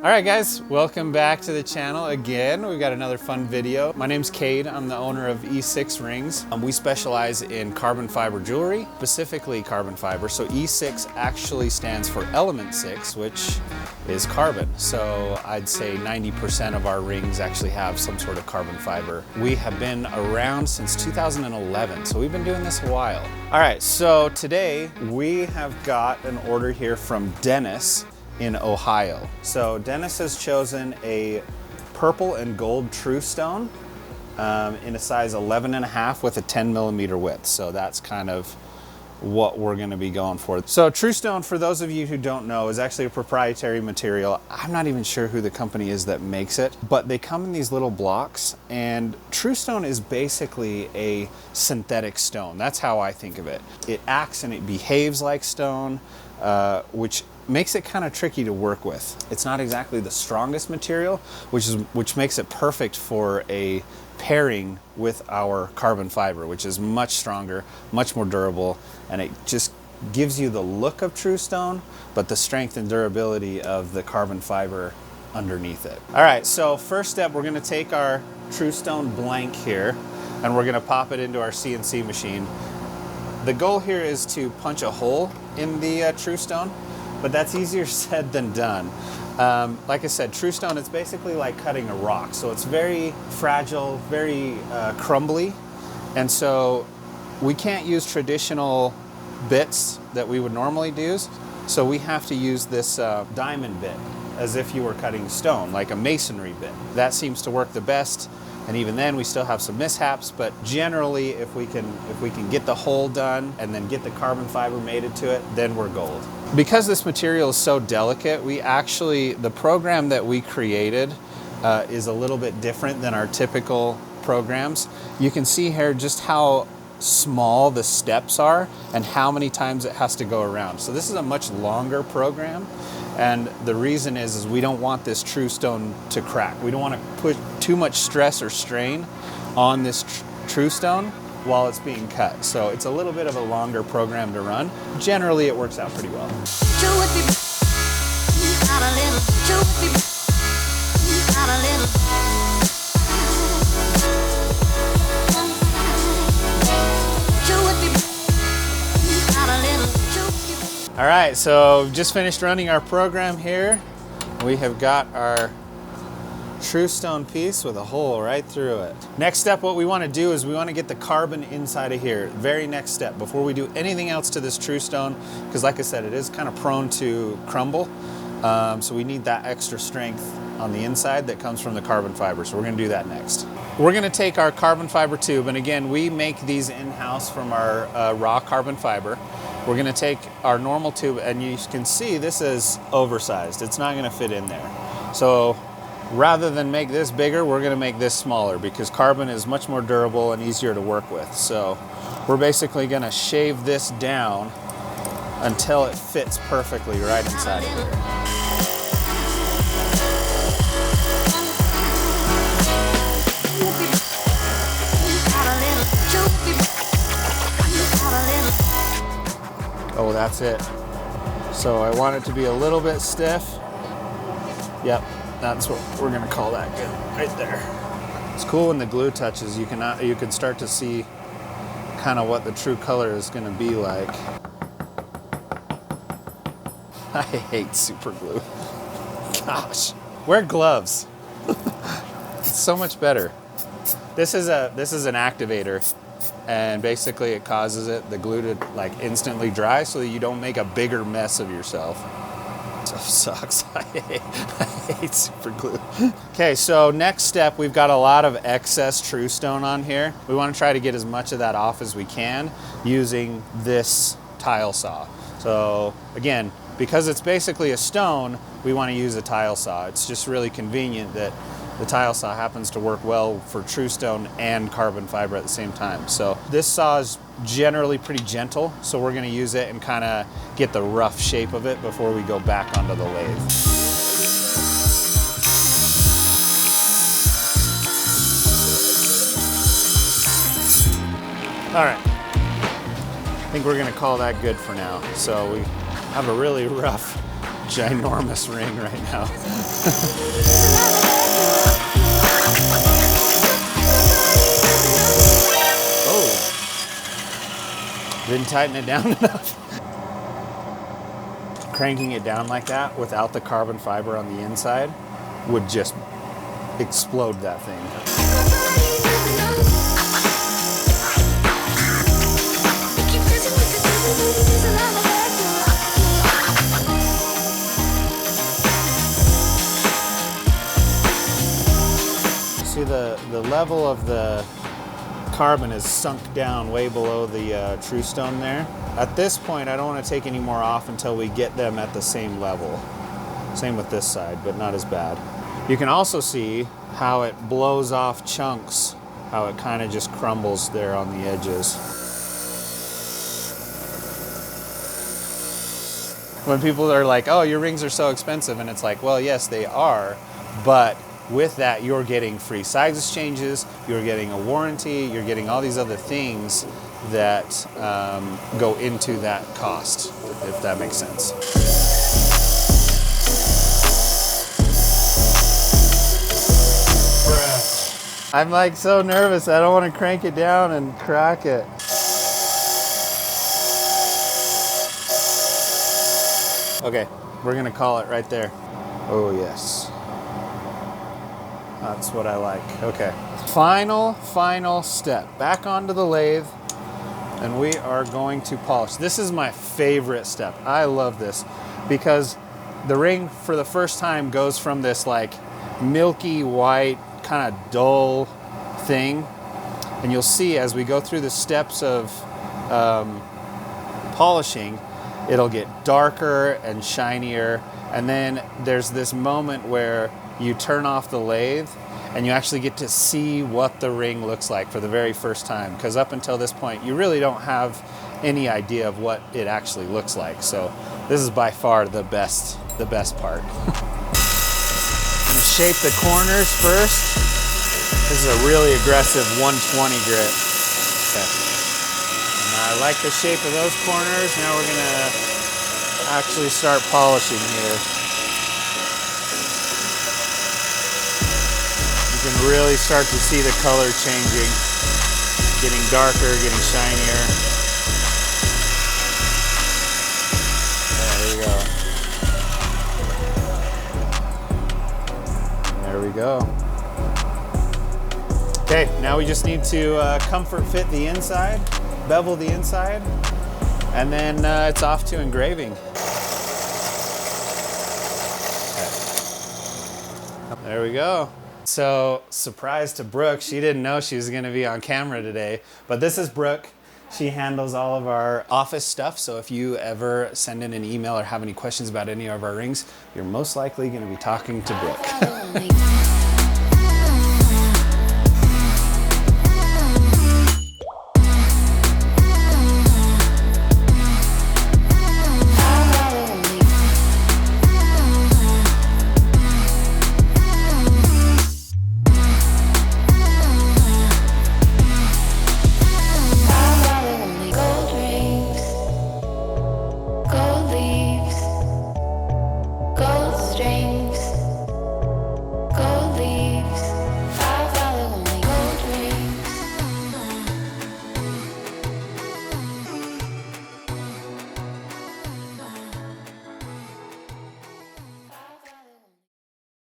All right guys, welcome back to the channel again. We've got another fun video. My name's Kade, I'm the owner of E6 Rings. We specialize in carbon fiber jewelry, specifically carbon fiber. So E6 actually stands for element 6, which is carbon. So I'd say 90% of our rings actually have some sort of carbon fiber. We have been around since 2011, so we've been doing this a while. All right, so today we have got an order here from Dennis in Ohio. So Dennis has chosen a purple and gold TruStone in a size 11.5 with a 10mm width. So that's kind of what we're going to be going for. So TruStone, for those of you who don't know, is actually a proprietary material. I'm not even sure who the company is that makes it, but they come in these little blocks, and TruStone is basically a synthetic stone. That's how I think of it. It acts and it behaves like stone, which makes it kind of tricky to work with. It's not exactly the strongest material, which makes it perfect for a pairing with our carbon fiber, which is much stronger, much more durable, and it just gives you the look of TruStone, but the strength and durability of the carbon fiber underneath it. All right, so first step, we're gonna take our TruStone blank here, and we're gonna pop it into our CNC machine. The goal here is to punch a hole in the TruStone, but that's easier said than done. Like I said, TruStone, it's basically like cutting a rock. So it's very fragile, very crumbly. And so we can't use traditional bits that we would normally use. So we have to use this diamond bit as if you were cutting stone, like a masonry bit. That seems to work the best. And even then we still have some mishaps, but generally if we can get the hole done and then get the carbon fiber mated to it, then we're gold. Because this material is so delicate, the program that we created is a little bit different than our typical programs. You can see here just how small the steps are and how many times it has to go around. So this is a much longer program. And the reason is we don't want this TruStone to crack. We don't want to put too much stress or strain on this TruStone while it's being cut. So it's a little bit of a longer program to run. Generally, it works out pretty well. All right, so just finished running our program here. We have got our TruStone piece with a hole right through it. Next step, what we want to do is we want to get the carbon inside of here. Very next step, before we do anything else to this TruStone, because like I said, it is kind of prone to crumble. So we need that extra strength on the inside that comes from the carbon fiber. So we're going to do that next. We're going to take our carbon fiber tube, and again, we make these in-house from our raw carbon fiber. We're going to take our normal tube, and you can see this is oversized. It's not going to fit in there. So rather than make this bigger, we're going to make this smaller because carbon is much more durable and easier to work with. So we're basically going to shave this down until it fits perfectly right inside of here. Oh, that's it. So I want it to be a little bit stiff. Yep, that's what we're gonna call that good, right there. It's cool when the glue touches, you can start to see kind of what the true color is gonna be like. I hate super glue. Gosh, wear gloves. It's so much better. This is an activator. And basically it causes the glue to like instantly dry so that you don't make a bigger mess of yourself. So sucks. I hate super glue. Okay, so next step, we've got a lot of excess TruStone on here. We want to try to get as much of that off as we can using this tile saw. So again, because it's basically a stone, we want to use a tile saw. It's just really convenient that the tile saw happens to work well for TruStone and carbon fiber at the same time. So this saw is generally pretty gentle, so we're going to use it and kind of get the rough shape of it before we go back onto the lathe. All right, I think we're going to call that good for now. So we have a really rough ginormous ring right now. Oh, didn't tighten it down enough. Cranking it down like that without the carbon fiber on the inside would just explode that thing. See, the level of the carbon is sunk down way below the TruStone there. At this point, I don't want to take any more off until we get them at the same level. Same with this side, but not as bad. You can also see how it blows off chunks, how it kind of just crumbles there on the edges. When people are like, oh, your rings are so expensive, and it's like, well, yes, they are, but with that, you're getting free size exchanges, you're getting a warranty, you're getting all these other things that go into that cost, if that makes sense. I'm like so nervous, I don't want to crank it down and crack it. Okay, we're gonna call it right there. Oh yes. That's what I like. Okay. Final step. Back onto the lathe, and we are going to polish. This is my favorite step. I love this because the ring for the first time goes from this like milky white, kind of dull thing. And you'll see as we go through the steps of polishing, it'll get darker and shinier. And then there's this moment where you turn off the lathe and you actually get to see what the ring looks like for the very first time. Because up until this point, you really don't have any idea of what it actually looks like. So this is by far the best part. I'm gonna shape the corners first. This is a really aggressive 120 grit. Okay. And I like the shape of those corners. Now we're gonna actually start polishing here. You can really start to see the color changing, getting darker, getting shinier. There we go. Okay, now we just need to comfort fit the inside, bevel the inside, and then it's off to engraving. Okay. There we go. So, surprise to Brooke, she didn't know she was going to be on camera today, but this is Brooke. She handles all of our office stuff, so if you ever send in an email or have any questions about any of our rings, you're most likely going to be talking to Brooke.